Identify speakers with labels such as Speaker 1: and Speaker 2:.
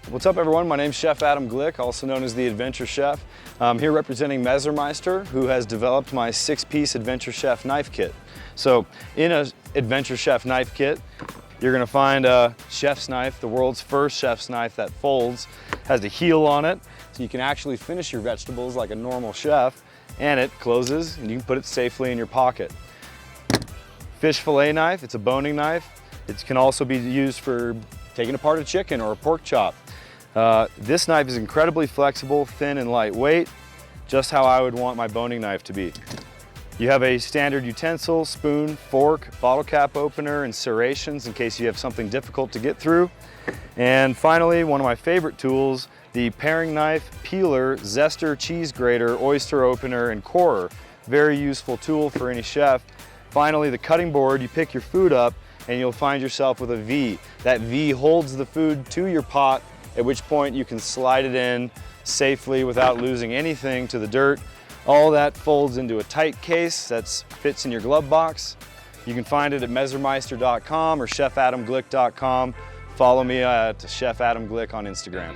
Speaker 1: What's up everyone, my name's Chef Adam Glick, also known as the Adventure Chef. I'm here representing Messermeister, who has developed my 6-piece Adventure Chef knife kit. So in a Adventure Chef knife kit, you're gonna find a chef's knife, the world's first chef's knife that folds, has a heel on it, so you can actually finish your vegetables like a normal chef, and it closes and you can put it safely in your pocket. Fish fillet knife, it's a boning knife. It can also be used for taking apart a chicken or a pork chop. This knife is incredibly flexible, thin and lightweight, just how I would want my boning knife to be. You have a standard utensil, spoon, fork, bottle cap opener, and serrations in case you have something difficult to get through. And finally, one of my favorite tools, the paring knife, peeler, zester, cheese grater, oyster opener, and corer. Very useful tool for any chef. Finally, the cutting board, you pick your food up and you'll find yourself with a V. That V holds the food to your pot, at which point you can slide it in safely without losing anything to the dirt. All that folds into a tight case that fits in your glove box. You can find it at messermeister.com or chefadamglick.com. Follow me at Chef Adam Glick on Instagram.